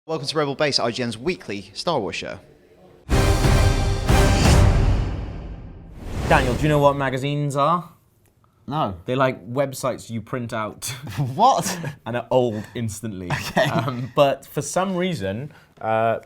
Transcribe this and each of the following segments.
Welcome to Rebel Base, IGN's weekly Star Wars show. Daniel, do you know what magazines are? No. They're like websites you print out. What? And are old instantly. Okay. But for some reason,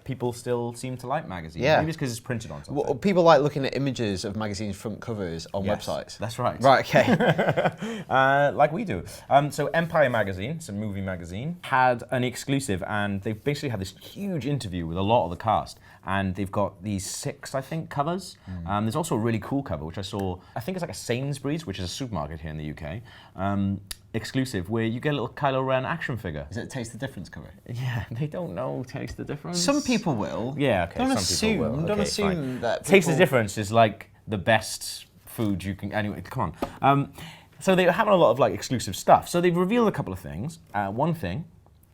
people still seem to like magazines. Yeah. Maybe it's because it's printed on something. Well, people like looking at images of magazines' front covers on websites. That's right. Right, okay. Like we do. So Empire magazine, it's a movie magazine, had an exclusive, and they've basically had this huge interview with a lot of the cast. And they've got these 6, I think, covers. There's also a really cool cover, which I saw, I think it's like a Sainsbury's, which is a supermarket here in the UK, exclusive, where you get a little Kylo Ren action figure. Is it Taste the Difference cover? Yeah, they don't know Taste the Difference. Some people will. Yeah, okay, some people will. Don't Okay, assume fine. that people... Taste the Difference is like the best food you can... Anyway, come on. So they're having a lot of like exclusive stuff. So they've revealed a couple of things. One thing,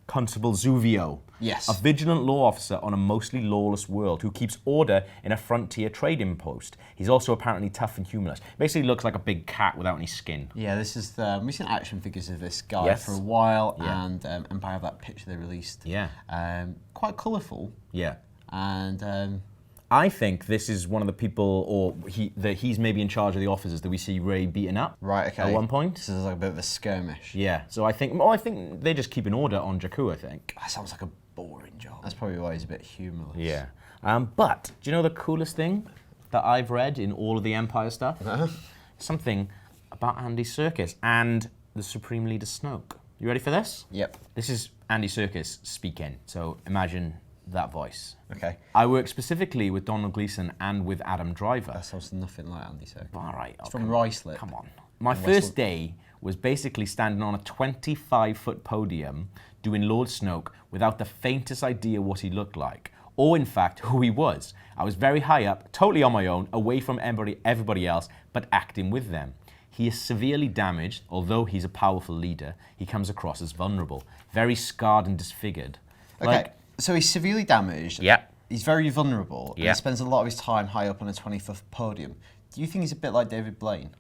Constable Zuvio. Yes. A vigilant law officer on a mostly lawless world who keeps order in a frontier trading post. He's also apparently tough and humorless. Basically looks like a big cat without any skin. Yeah, this is the... We've seen action figures of this guy Yes. for a while, Yeah. and Empire have that picture they released. Yeah. Quite colourful, Yeah. and... I think this is one of the people, or he's maybe in charge of the officers that we see Rey beating up. Right, okay. At one point. This is like a bit of a skirmish. Yeah. So I think they just keep an order on Jakku, I think. That sounds like a boring job. That's probably why he's a bit humorless. Yeah. But do you know the coolest thing that I've read in all of the Empire stuff? Something about Andy Serkis and the Supreme Leader Snoke. You ready for this? Yep. This is Andy Serkis speaking. So imagine that voice. Okay. I work specifically with Donald Gleeson and with Adam Driver. That sounds nothing like Andy Serkis. All right. It's from Ruislip. Come on. My first day was basically standing on a 25-foot podium doing Lord Snoke without the faintest idea what he looked like, or in fact, who he was. I was very high up, totally on my own, away from everybody else, but acting with them. He is severely damaged, although he's a powerful leader. He comes across as vulnerable, very scarred and disfigured. Okay, so he's severely damaged. Yeah. He's very vulnerable. And Yeah. he spends a lot of his time high up on a 20-foot podium. Do you think he's a bit like David Blaine?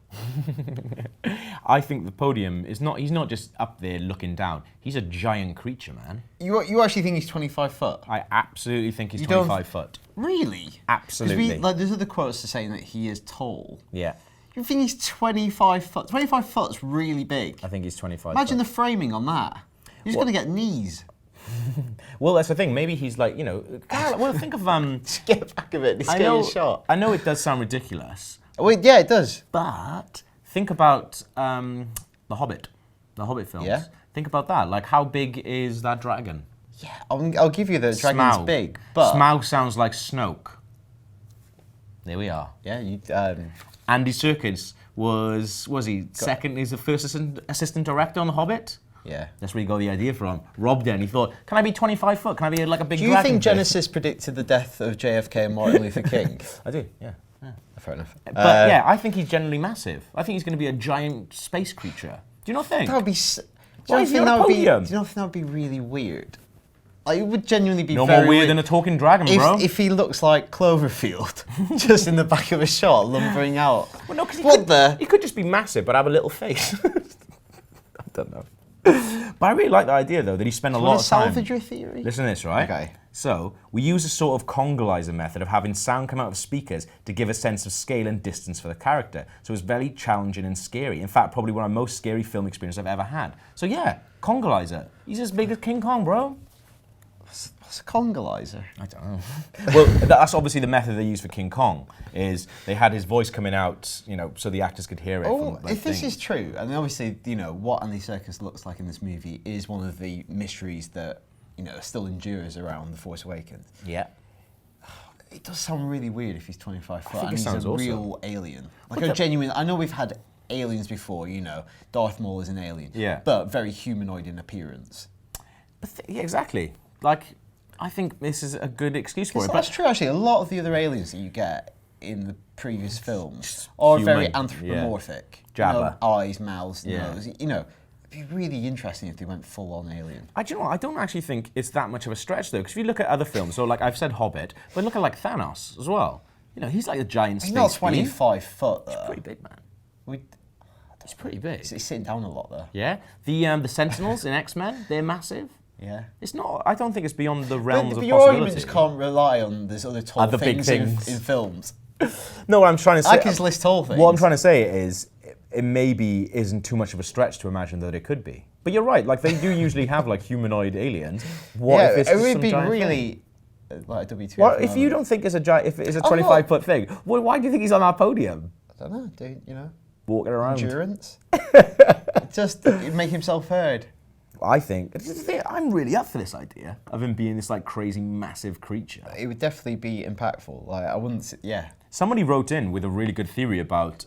I think the podium is not, he's not just up there looking down. He's a giant creature, man. You actually think he's 25 foot? I absolutely think he's You don't- 25 foot. Really? Absolutely. Like, there's other quotes saying that he is tall. Yeah. You think he's 25 foot? 25 foot's really big. I think he's 25 Imagine foot. the framing on that. He's going to get knees. Well, that's the thing. Maybe he's like, you know, well, think of Just get back of it. Just get your shot. I know it does sound ridiculous, Well, yeah, it does. but think about The Hobbit films. Yeah. Think about that. Like, how big is that dragon? Yeah, I'll give you the dragon's Smaug. big, but... Smaug sounds like Snoke. There we are. Yeah, you... Andy Serkis was he second? He's the first assistant director on The Hobbit. yeah. That's where he got the idea from. Robbed it, and he thought, can I be 25 foot? Can I be like a big Do you dragon think thing?" Genesis predicted the death of JFK and Martin Luther King? I do, yeah. Fair enough. But yeah, I think he's generally massive. I think he's going to be a giant space creature. Do you not think? That would be... Why is he on a podium? Do you not think that would be really weird? Like, it would genuinely be No very more weird than a talking dragon, bro. If he looks like Cloverfield, just in the back of a shot, lumbering out. Well, no, because What he could just be massive, but have a little face. I don't know. But I really like the idea, though, that he spent a lot of time... salvage your theory? Listen to this, right? Okay. So, we use a sort of congolizer method of having sound come out of speakers to give a sense of scale and distance for the character. So it's very challenging and scary. In fact, probably one of the most scary film experiences I've ever had. So yeah, congolizer. He's as big as King Kong, bro. What's a congolizer? I don't know. Well, that's obviously the method they use for King Kong, is they had his voice coming out, you know, so the actors could hear it. Oh, from, like, if this things. is true, and obviously, you know, what Andy Serkis looks like in this movie is one of the mysteries that, you know, still endures around The Force Awakens. Yeah. It does sound really weird if he's 25 foot think and it he's sounds a awesome. real alien. Like a genuine... I know we've had aliens before, you know, Darth Maul is an alien. Yeah. But very humanoid in appearance. But yeah, exactly. Like, I think this is a good excuse for it. That's But true, actually. A lot of the other aliens that you get in the previous films are very Human, anthropomorphic. yeah. You know, Jabba. eyes, mouths, Yeah. nose. You know, it'd be really interesting if they went full-on alien. Do you know what? I don't actually think it's that much of a stretch, though, because if you look at other films, so like I've said Hobbit, but look at like Thanos as well. You know, he's like a giant He's space not being. 25 foot, though. Pretty big, man. We, He's pretty big. he's sitting down a lot, though. Yeah. The Sentinels in X-Men, they're massive. Yeah. It's not. I don't think it's beyond the realms But of your possibility. argument just can't rely on these other tall Other big things, things. In films. No, what I'm trying to say. I can just list tall things. What I'm trying to say is, it maybe isn't too much of a stretch to imagine that it could be. But you're right. Like, they do usually have like humanoid aliens. What if it's it just would some be giant really like a WTF. Well, if you don't think it's a giant, if it's a 25-foot thing, well, why do you think he's on our podium? I don't know, dude. Walking around. Endurance. Just make himself heard. I think I'm really up for this idea of him being this like crazy massive creature. It would definitely be impactful. Like I wouldn't. Yeah. Somebody wrote in with a really good theory about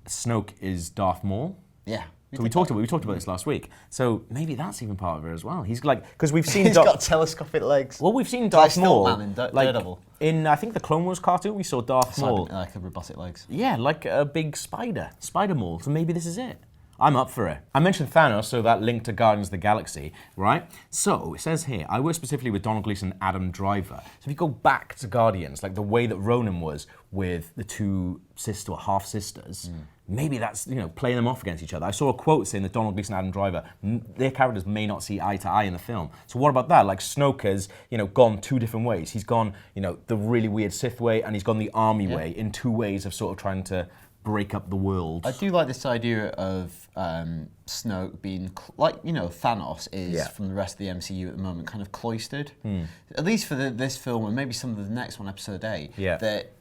Snoke is Darth Maul. Yeah. So we talked about this last week. So maybe that's even part of it as well. He's like, because we've seen He's got telescopic legs. Well, we've seen Darth Maul Stiltman in like Daredevil. in I think the Clone Wars cartoon. We saw Darth Maul Like a robotic legs. Yeah, like a big spider Maul. So maybe this is it. I'm up for it. I mentioned Thanos, so that link to Guardians of the Galaxy, right? So it says here, I work specifically with Donald Gleason and Adam Driver. So if you go back to Guardians, like the way that Ronan was with the two half sisters, maybe that's, playing them off against each other. I saw a quote saying that Donald Gleason and Adam Driver, their characters may not see eye to eye in the film. So what about that? Like Snoke has, gone two different ways. He's gone, the really weird Sith way, and he's gone the army way, in two ways of sort of trying to break up the world. I do like this idea of Snoke being, Thanos is from the rest of the MCU at the moment, kind of cloistered. At least for this film, and maybe some of the next one, episode 8, that,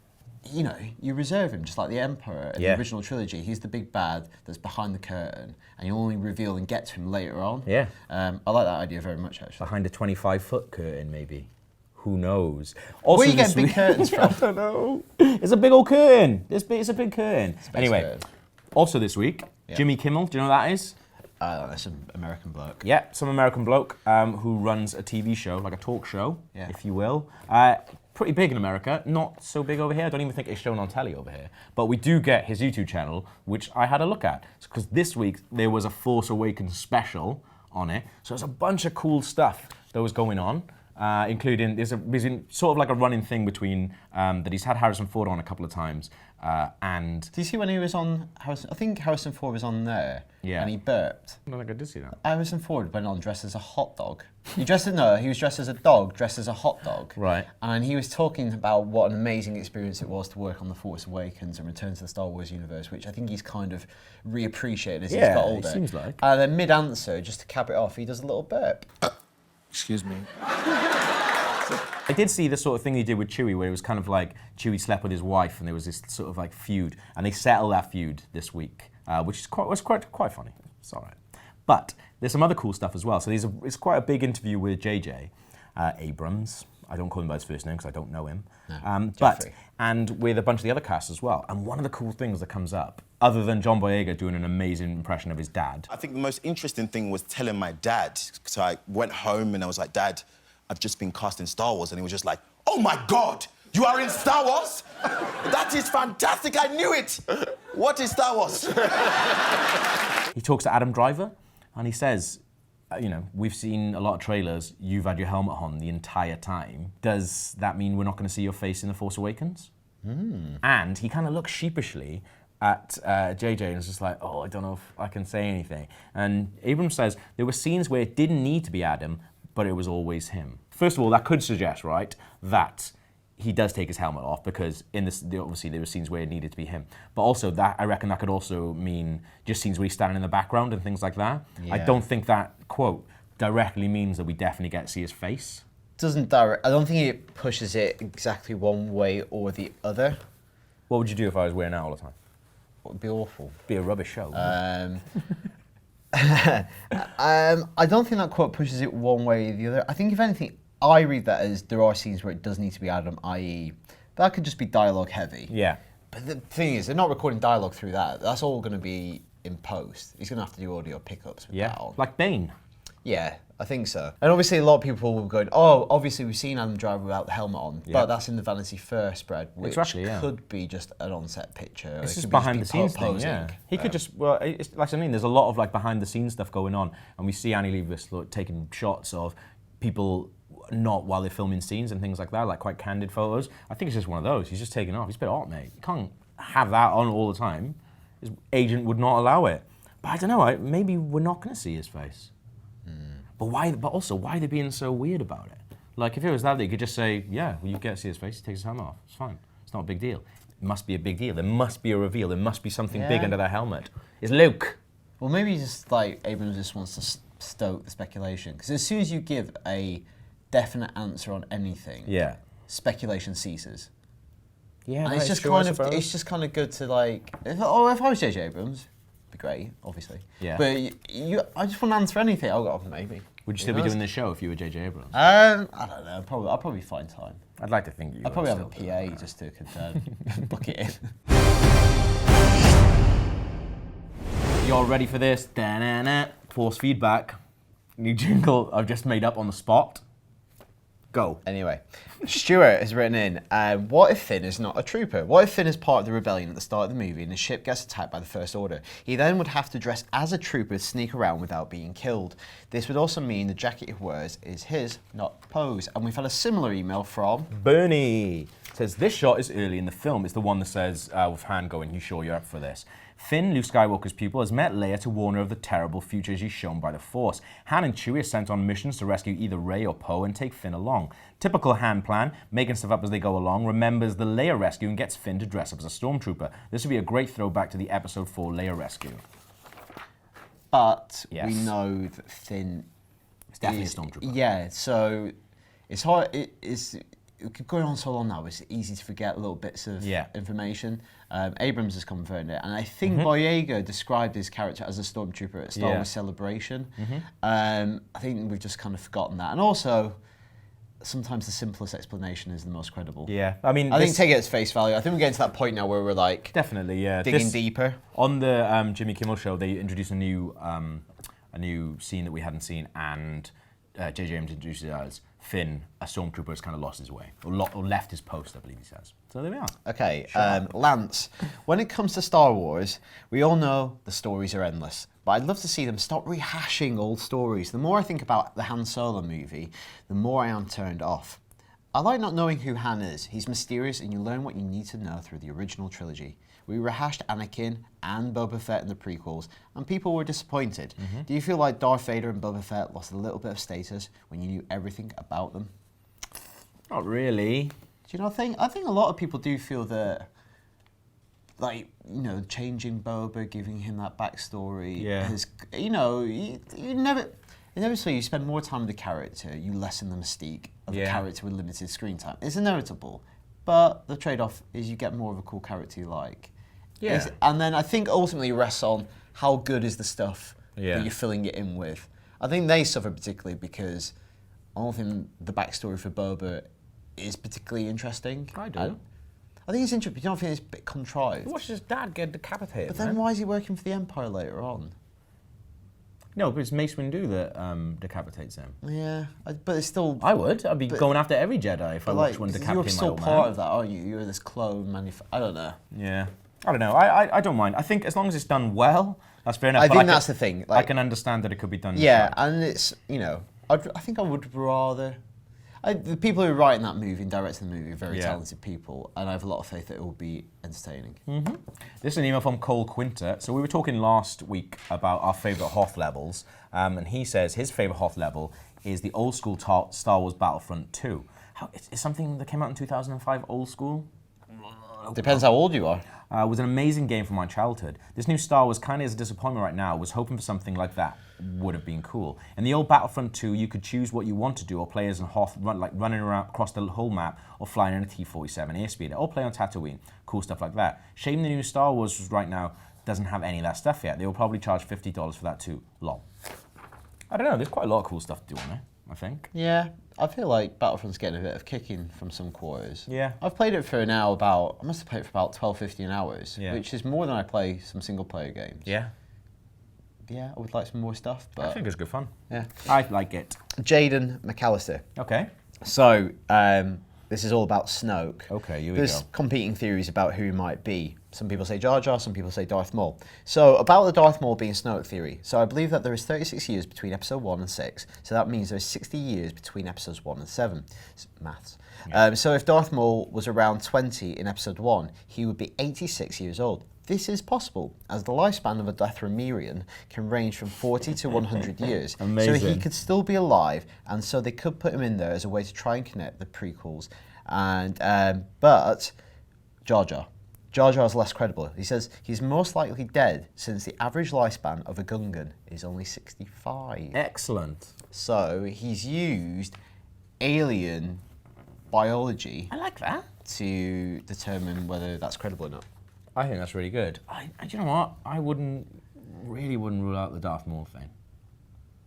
you reserve him, just like the Emperor in the original trilogy. He's the big bad that's behind the curtain, and you only reveal and get to him later on. Yeah. I like that idea very much, actually. Behind a 25-foot curtain, maybe. Who knows? Also, where are you getting big curtains from? I don't know. It's a big old curtain. It's a big curtain. Anyway, also this week, Jimmy Kimmel, do you know who that is? That's some American bloke. Yeah, some American bloke who runs a TV show, like a talk show, if you will. Pretty big in America, not so big over here. I don't even think it's shown on telly over here. But we do get his YouTube channel, which I had a look at. Because this week, there was a Force Awakens special on it. So there's a bunch of cool stuff that was going on. Including, there's been sort of like a running thing between that he's had Harrison Ford on a couple of times, and... Did you see when he was on Harrison? I think Harrison Ford was on there, and he burped. I don't think I did see that. Harrison Ford went on dressed as a hot dog. He was dressed as a dog, dressed as a hot dog. Right. And he was talking about what an amazing experience it was to work on The Force Awakens and return to the Star Wars universe, which I think he's kind of reappreciated as he's got older. It seems like. And then mid-answer, just to cap it off, he does a little burp. Excuse me. I did see the sort of thing he did with Chewie, where it was kind of like Chewie slept with his wife, and there was this sort of like feud, and they settled that feud this week, which is was quite funny. It's all right. But there's some other cool stuff as well. So it's quite a big interview with JJ Abrams. I don't call him by his first name because I don't know him. No, and with a bunch of the other cast as well. And one of the cool things that comes up, other than John Boyega doing an amazing impression of his dad. I think the most interesting thing was telling my dad. So I went home and I was like, Dad, I've just been cast in Star Wars. And he was just like, oh my God, you are in Star Wars? That is fantastic, I knew it. What is Star Wars? He talks to Adam Driver and he says, we've seen a lot of trailers, you've had your helmet on the entire time. Does that mean we're not going to see your face in The Force Awakens? And he kind of looks sheepishly at JJ and is just like, oh, I don't know if I can say anything. And Abrams says there were scenes where it didn't need to be Adam, but it was always him. First of all, that could suggest, right, that he does take his helmet off because obviously there were scenes where it needed to be him. But also, that I reckon that could also mean just scenes where he's standing in the background and things like that. Yeah. I don't think that quote directly means that we definitely get to see his face. I don't think it pushes it exactly one way or the other. What would you do if I was wearing that all the time? It would be awful. It'd be a rubbish show. I don't think that quote pushes it one way or the other. I think if anything, I read that as there are scenes where it does need to be Adam, i.e. that could just be dialogue heavy. Yeah. But the thing is, they're not recording dialogue through that. That's all going to be in post. He's going to have to do audio pickups with that on. Like Bane. Yeah, I think so. And obviously a lot of people will go, oh, obviously we've seen Adam Driver without the helmet on, but that's in the Vanity Fair spread, which could be just an on-set picture. It's just behind the scenes thing, yeah. He could just, it's like I mean, there's a lot of like behind the scenes stuff going on, and we see Annie Leibovitz taking shots of people not while they're filming scenes and things like that, like quite candid photos. I think it's just one of those. He's just taking off. He's a bit hot, mate. You can't have that on all the time. His agent would not allow it. But I don't know, maybe we're not going to see his face. But why? But also, why are they being so weird about it? Like, if it was that, they could just say, yeah, well, you get to see his face, he takes his helmet off. It's fine. It's not a big deal. It must be a big deal. There must be a reveal. There must be something big under that helmet. It's Luke. Well, maybe just like Abrams just wants to stoke the speculation. Because as soon as you give a definite answer on anything, speculation ceases. Yeah, and it's just kind of good to like. If I was J.J. Abrams, it'd be great, obviously. Yeah. But I just want to answer anything. Maybe. Would you still be doing this show if you were J.J. Abrams? I don't know. I'll probably find time. I'd like to think you. I'd probably have a PA just to book it in. You all ready for this? Da-na-na. Force feedback. New jingle I've just made up on the spot. Go. Anyway, Stuart has written in, what if Finn is not a trooper? What if Finn is part of the rebellion at the start of the movie and his ship gets attacked by the First Order? He then would have to dress as a trooper to sneak around without being killed. This would also mean the jacket he wears is his, not Poe's. And we've had a similar email from... Bernie. It says, this shot is early in the film. It's the one that says, with Han going, you sure you're up for this? Finn, Luke Skywalker's pupil, has met Leia to warn her of the terrible future she's shown by the Force. Han and Chewie are sent on missions to rescue either Rey or Poe and take Finn along. Typical Han plan, making stuff up as they go along, remembers the Leia rescue and gets Finn to dress up as a stormtrooper. This would be a great throwback to the Episode 4 Leia rescue. But we know that Finn is definitely a stormtrooper. Yeah, so it's hard. It's going on so long now, it's easy to forget little bits of information. Abrams has confirmed it, and I think Boyega described his character as a stormtrooper at Star Wars Celebration. I think we've just kind of forgotten that. And also, sometimes the simplest explanation is the most credible. Yeah, I mean... I think take it as face value. I think we're getting to that point now where we're like... Definitely, yeah. Digging deeper. On the Jimmy Kimmel show, they introduced a new scene that we hadn't seen, and J.J. Abrams introduced it as Finn, a stormtrooper, has kind of lost his way, or left his post, I believe he says. So there we are. Okay, Lance, when it comes to Star Wars, we all know the stories are endless, but I'd love to see them stop rehashing old stories. The more I think about the Han Solo movie, the more I am turned off. I like not knowing who Han is. He's mysterious and you learn what you need to know through the original trilogy. We rehashed Anakin and Boba Fett in the prequels, and people were disappointed. Do you feel like Darth Vader and Boba Fett lost a little bit of status when you knew everything about them? Not really. Do you know what I think? I think a lot of people do feel that, like, you know, changing Boba, giving him that backstory, has, you know, you never... Inevitably, you spend more time with the character, you lessen the mystique of a character with limited screen time. It's inevitable, but the trade-off is you get more of a cool character you like. Yeah. And then I think ultimately it rests on how good is the stuff that you're filling it in with. I think they suffer particularly because I don't think the backstory for Boba is particularly interesting. I do. I think it's interesting, but you don't think it's a bit contrived. He watched his dad get decapitated. But then why is he working for the Empire later on? No, but it's Mace Windu that decapitates him. Yeah, but it's still... I would. I'd be going after every Jedi if I watched one decapitate my old man. You're still part of that, aren't you? You're this clone I don't know. Yeah. I don't know. I don't mind. I think as long as it's done well, that's fair enough. I think that's the thing. Like, I can understand that it could be done. Yeah, and it's, you know, I think I would rather... the people who are writing that movie and directing the movie are very talented people, and I have a lot of faith that it will be entertaining. This is an email from Cole Quinter. So we were talking last week about our favourite Hoth levels, and he says his favourite Hoth level is the old school Star Wars Battlefront 2. Is something that came out in 2005 old school? Depends how old you are. It was an amazing game from my childhood. This new Star Wars kind of is a disappointment right now. I was hoping for something like that. Would have been cool. In the old Battlefront 2, you could choose what you want to do, or play as a Hoth, running around across the whole map, or flying in a T-47 airspeeder, or play on Tatooine. Cool stuff like that. Shame the new Star Wars right now doesn't have any of that stuff yet. They will probably charge $50 for that too. Lol. I don't know, there's quite a lot of cool stuff to do on there, I think. Yeah, I feel like Battlefront's getting a bit of kicking from some quarters. Yeah. I've played it for I must have played it for about 12, 15 hours, which is more than I play some single-player games. Yeah. Yeah, I would like some more stuff, but... I think it's good fun. Yeah. I like it. Jaden McAllister. Okay. So, this is all about Snoke. Okay, here we There's go. competing theories about who he might be. Some people say Jar Jar, some people say Darth Maul. So, about the Darth Maul being Snoke theory. So, I believe that there is 36 years between episode 1 and 6. So, that means there is 60 years between episodes 1 and 7. Maths. Yeah. So, if Darth Maul was around 20 in episode 1, he would be 86 years old. This is possible, as the lifespan of a Dathomirian can range from 40 to 100 years. Amazing. So he could still be alive, and so they could put him in there as a way to try and connect the prequels. And but Jar Jar is less credible. He says he's most likely dead since the average lifespan of a Gungan is only 65. Excellent. So he's used alien biology. I like that. To determine whether that's credible or not. I think that's really good. You know what? I really wouldn't rule out the Darth Maul thing.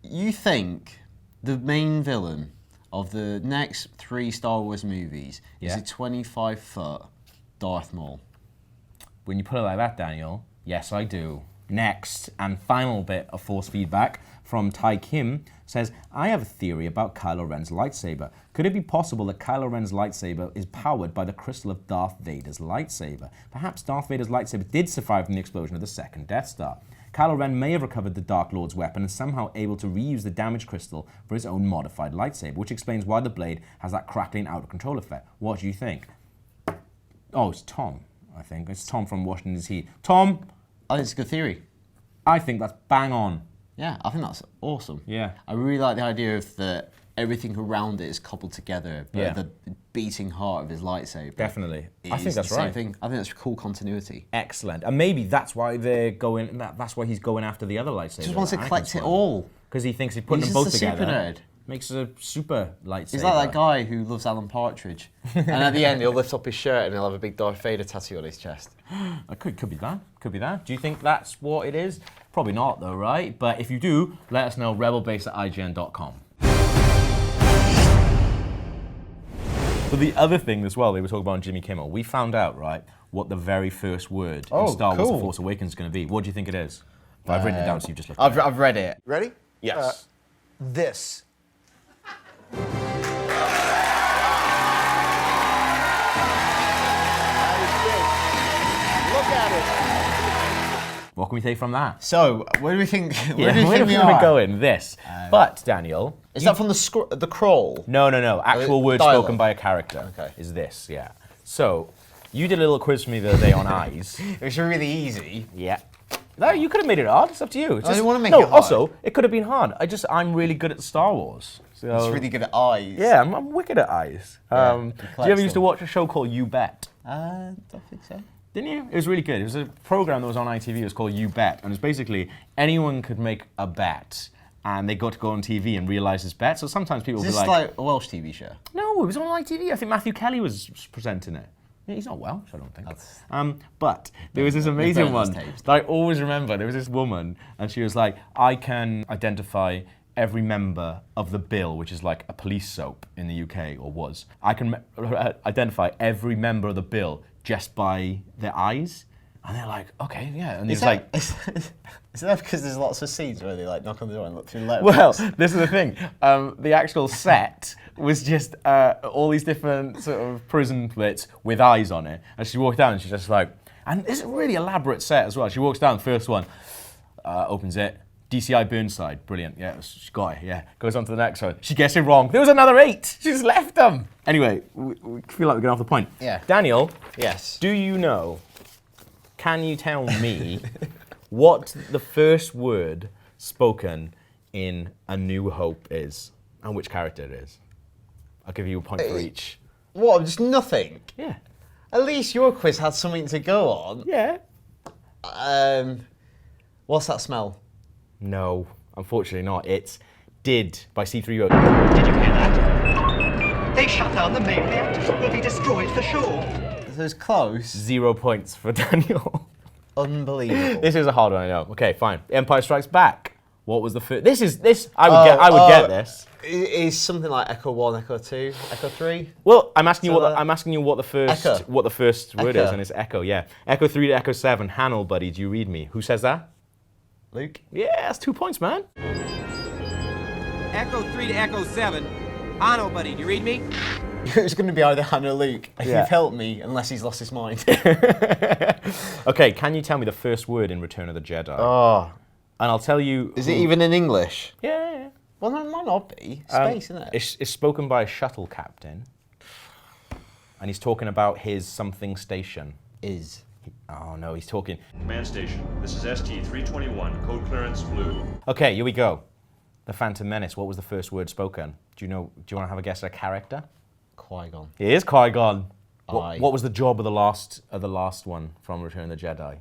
You think the main villain of the next 3 Star Wars movies is a 25-foot Darth Maul? When you put it like that, Daniel, yes, I do. Next and final bit of force feedback from Ty Kim says, I have a theory about Kylo Ren's lightsaber. Could it be possible that Kylo Ren's lightsaber is powered by the crystal of Darth Vader's lightsaber? Perhaps Darth Vader's lightsaber did survive from the explosion of the second Death Star. Kylo Ren may have recovered the Dark Lord's weapon and somehow able to reuse the damaged crystal for his own modified lightsaber, which explains why the blade has that crackling out-of-control effect. What do you think? Oh, it's Tom, I think. It's Tom from Washington DC. Tom? I think it's a good theory. I think that's bang on. Yeah, I think that's awesome. Yeah. I really like the idea of everything around it is coupled together, but the beating heart of his lightsaber. Definitely. I think that's right. I think that's cool continuity. Excellent. And maybe that's why they're going. That's why he's going after the other lightsaber. Just wants to collect it all. Because he thinks he's putting them both together. Super nerd. Makes a super lightsaber. He's like that guy who loves Alan Partridge. And at the end, he'll lift up his shirt and he'll have a big Darth Vader tattoo on his chest. It could be that. Could be that. Do you think that's what it is? Probably not, though, right? But if you do, let us know. rebelbase@ign.com. But the other thing as well, they were talking about on Jimmy Kimmel. We found out, right, what the very first word in Star Wars: The Force Awakens is going to be. What do you think it is? I've written it down, so you've just looked at it. I've read it. Ready? Yes. This. Look at it. What can we take from that? So, where do we think? Where do you where think we are are? going? This. But Daniel, Is that from the crawl? No. Actual word dialogue. spoken by a character. Okay. Is this? Yeah. So, you did a little quiz for me the other day on eyes. It was really easy. Yeah. No, you could have made it hard. It's up to you. I didn't want to make it hard. Also, it could have been hard. I'm really good at Star Wars. So, It's really good at eyes. Yeah, I'm wicked at eyes. Do you ever used to watch a show called You Bet? I don't think so. Didn't you? It was really good. It was a program that was on ITV. It was called You Bet, and it's basically anyone could make a bet, and they got to go on TV and realise this bet. So sometimes people Is would this be like, like a Welsh TV show? "No, it was on ITV. I think Matthew Kelly was presenting it." Yeah, he's not Welsh, I don't think. But there was this amazing one that I always remember. There was this woman, and she was like, "I can identify every member of the Bill," which is like a police soap in the UK, or was. I can identify every member of the Bill just by their eyes. And they're like, okay, yeah. And Is that because there's lots of scenes where they like knock on the door and look through the letters? Well, this is the thing. The actual set was just all these different sort of prison bits with eyes on it. And she walked down and she's just like, and it's a really elaborate set as well. She walks down, first one, opens it. DCI Burnside, brilliant. Yeah, she got it. Yeah, goes on to the next one. She gets it wrong. There was another 8. She just left them. Anyway, we feel like we're getting off the point. Yeah. Daniel. Yes. Do you know? Can you tell me what the first word spoken in A New Hope is, and which character it is? I'll give you a point for each. What? Just nothing? Yeah. At least your quiz had something to go on. Yeah. What's that smell? No, unfortunately not. It's Did by C3PO. Did you hear that? They shut down the main reactors. We'll be destroyed for sure. So it's close. 0 points for Daniel. Unbelievable. This is a hard one, I know. Okay, fine. Empire Strikes Back. What was the first? I would get this. Is something like Echo 1, Echo 2, Echo 3? Well, I'm asking you what the first Echo. word is, and it's Echo. Yeah. Echo 3 to Echo 7. Hannel, buddy, do you read me? Who says that? Luke? Yeah, that's 2 points, man. Echo 3 to Echo 7. Ano, buddy, do you read me? It's going to be either Han or Luke. Yeah. You've helped me, unless he's lost his mind. Okay, can you tell me the first word in Return of the Jedi? Oh. And I'll tell you... Is it even in English? Yeah. Well, no, it might not be. Space, isn't it? It's spoken by a shuttle captain. And he's talking about his something station. Is. Oh no, he's talking. Command station, this is ST-321, code clearance blue. Okay, here we go. The Phantom Menace, what was the first word spoken? Do you want to have a guess at a character? Qui-Gon. It is Qui-Gon. Aye. What was the job of the last one from Return of the Jedi?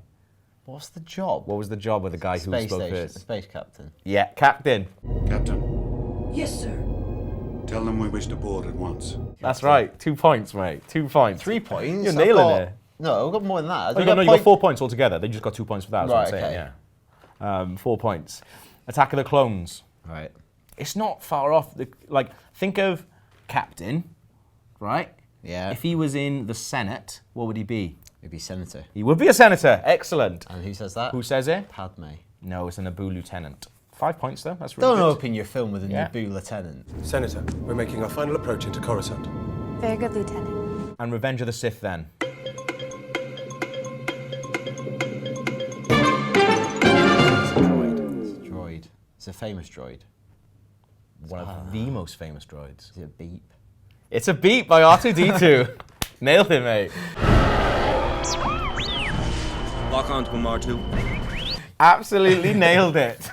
What's the job? What was the job of the guy who spoke Station, first? Space Captain. Yeah, Captain. Captain, Yes, sir. tell them we wish to board at once. That's right. 2 points, mate. 2 points. 3 points? You're I've nailing got- it. No, I've got more than that. Oh, you got 4 points altogether. They just got 2 points for that. That's what I'm Right, saying. okay. Yeah. 4 points. Attack of the Clones. Right. It's not far off. Think of Captain, right? Yeah. If he was in the Senate, what would he be? He'd be Senator. He would be a senator. Excellent. And who says that? Who says it? Padme. No, it's a Naboo lieutenant. 5 points though. That's really Don't good. open your film with a Yeah. Naboo lieutenant. Senator, we're making our final approach into Coruscant. Very good, Lieutenant. And Revenge of the Sith then. It's a droid. It's a droid. It's a famous droid. One of the most famous droids. Is it a beep? It's a beat by R2-D2. Nailed it, mate. Lock on to him, R2. Absolutely nailed it.